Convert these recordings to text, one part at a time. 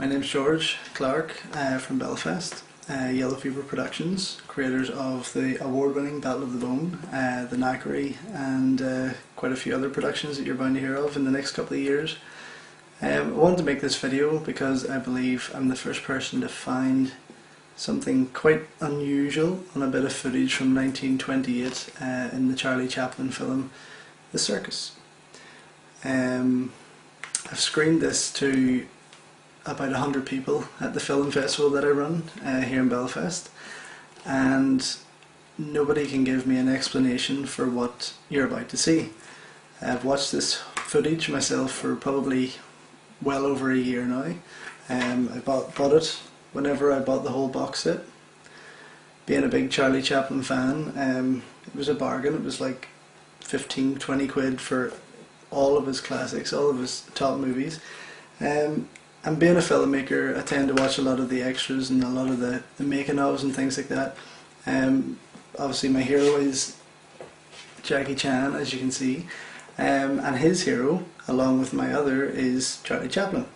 My name's George Clark from Belfast, Yellow Fever Productions, creators of the award-winning Battle of the Bone, The Knackery, and quite a few other productions that you're bound to hear of in the next couple of years. I wanted to make this video because I believe I'm the first person to find something quite unusual on a bit of footage from 1928 in the Charlie Chaplin film The Circus. I've screened this to about 100 people at the film festival that I run here in Belfast, and nobody can give me an explanation for what you're about to see. I've watched this footage myself for probably well over a year now. I bought it whenever I bought the whole box set. Being a big Charlie Chaplin fan, it was a bargain. It was like 15-20 quid for all of his classics, all of his top movies. And being a filmmaker, I tend to watch a lot of the extras and a lot of the making ofs and things like that. Obviously my hero is Jackie Chan, as you can see, and his hero, along with my other, is Charlie Chaplin.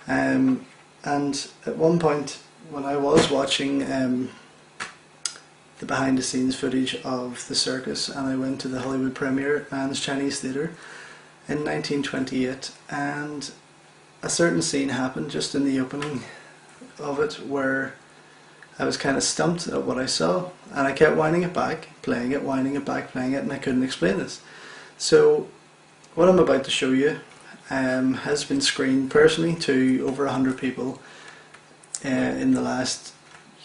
And at one point when I was watching the behind the scenes footage of The Circus, and I went to the Hollywood premiere at Ann's Chinese Theatre in 1928, and a certain scene happened just in the opening of it where I was kind of stumped at what I saw, and I kept winding it back, playing it, winding it back, playing it, and I couldn't explain this. So what I'm about to show you has been screened personally to over 100 people in the last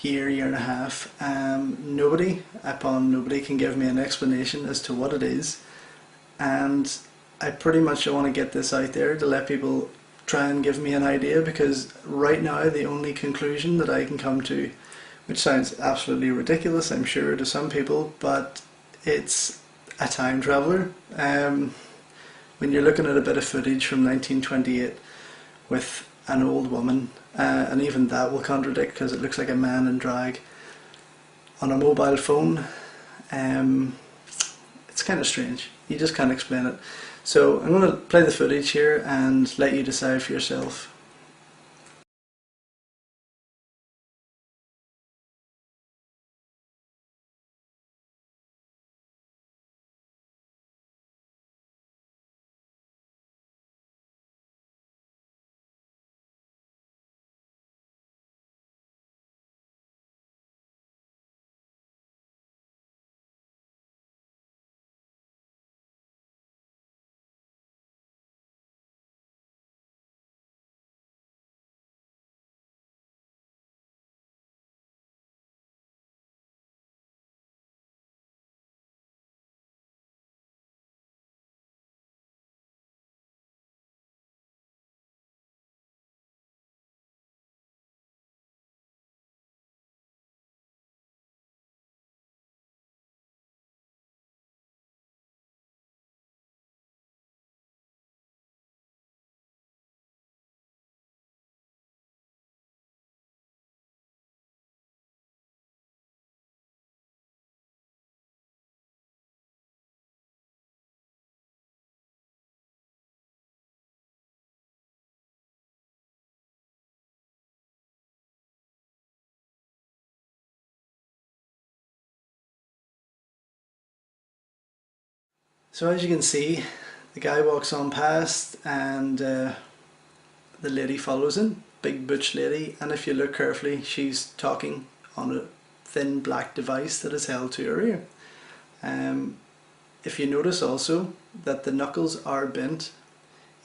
year and a half. Nobody can give me an explanation as to what it is, and I pretty much want to get this out there to let people try and give me an idea, because right now the only conclusion that I can come to, which sounds absolutely ridiculous I'm sure to some people, but it's a time traveller. When you're looking at a bit of footage from 1928 with an old woman, and even that will contradict because it looks like a man in drag on a mobile phone, it's kind of strange. You just can't explain it. So I'm going to play the footage here and let you decide for yourself. So as you can see, the guy walks on past and the lady follows him, big butch lady, and if you look carefully she's talking on a thin black device that is held to her ear. If you notice also that the knuckles are bent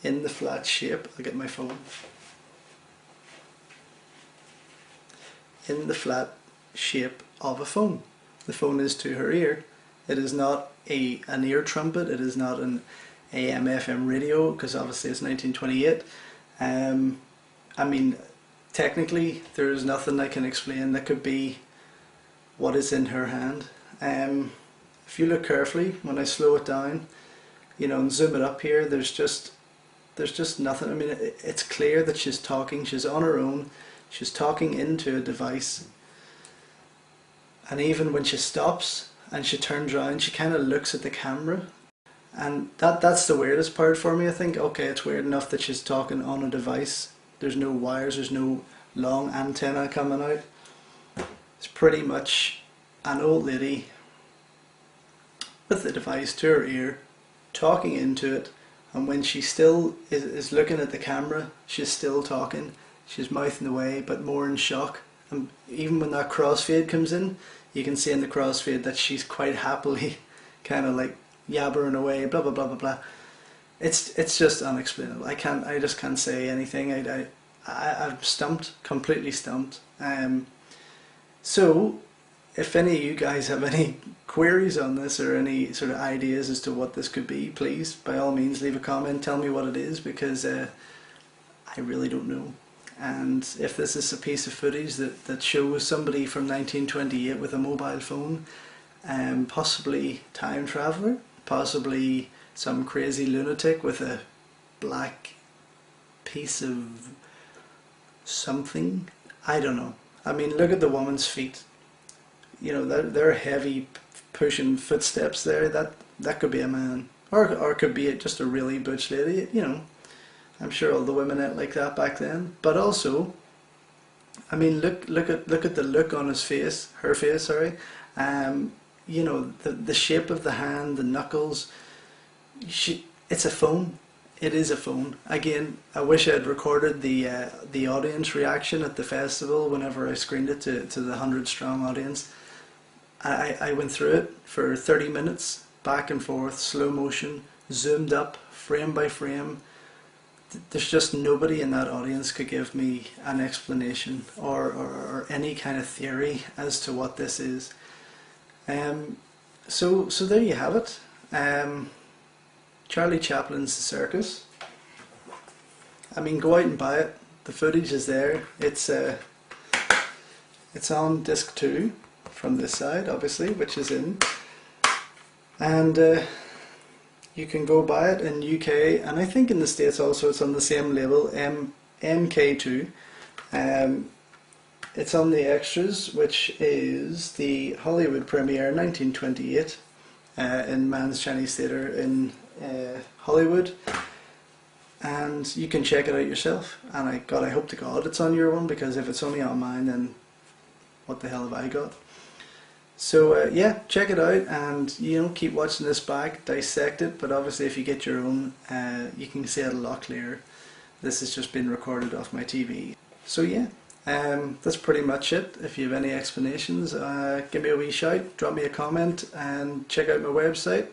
in the flat shape, I'll get my phone, in the flat shape of a phone. The phone is to her ear. It is not an ear trumpet, it is not an AM FM radio, because obviously it's 1928. I mean, technically there is nothing I can explain that could be what is in her hand. If you look carefully, when I slow it down, you know, and zoom it up here, there's just nothing. I mean, it's clear that she's talking, she's on her own, she's talking into a device, and even when she stops and she turns around, she kind of looks at the camera, and that's the weirdest part for me. I think, okay, it's weird enough that she's talking on a device there's no wires, there's no long antenna coming out. It's pretty much an old lady with the device to her ear, talking into it, and when she still is looking at the camera, she's still talking, she's mouthing away, but more in shock. And even when that crossfade comes in, you can see in the crossfade that she's quite happily kind of like yabbering away, blah blah blah blah blah. It's just unexplainable. I just can't say anything. I'm stumped, completely stumped. So if any of you guys have any queries on this or any sort of ideas as to what this could be, please by all means leave a comment, tell me what it is, because I really don't know. And if this is a piece of footage that shows somebody from 1928 with a mobile phone, possibly time traveller, possibly some crazy lunatic with a black piece of something, I don't know. I mean, look at the woman's feet. You know, they're heavy pushing footsteps there. That could be a man, or could be just a really butch lady. You know, I'm sure all the women ate like that back then. But also, I mean, look at the look on his face, her face. Sorry, you know, the shape of the hand, the knuckles. It's a phone. It is a phone. Again, I wish I had recorded the audience reaction at the festival whenever I screened it to the 100-strong audience. I went through it for 30 minutes, back and forth, slow motion, zoomed up, frame by frame. There's just nobody in that audience could give me an explanation or any kind of theory as to what this is. So there you have it. Charlie Chaplin's The Circus. I mean, go out and buy it. The footage is there. It's on disc 2 from this side, obviously, which is in. And you can go buy it in UK, and I think in the States also it's on the same label, MK2. It's on the extras, which is the Hollywood premiere 1928 in Mann's Chinese Theatre in Hollywood, and you can check it out yourself. And I hope to God it's on your one, because if it's only on mine, then what the hell have I got? So yeah, check it out, and you know, keep watching this back, dissect it. But obviously, if you get your own, you can see it a lot clearer. This has just been recorded off my TV. So yeah, that's pretty much it. If you have any explanations, give me a wee shout, drop me a comment, and check out my website.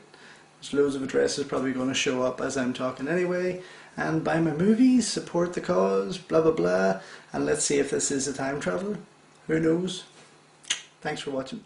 There's loads of addresses probably going to show up as I'm talking anyway. And buy my movies, support the cause, blah blah blah. And let's see if this is a time traveller. Who knows? Thanks for watching.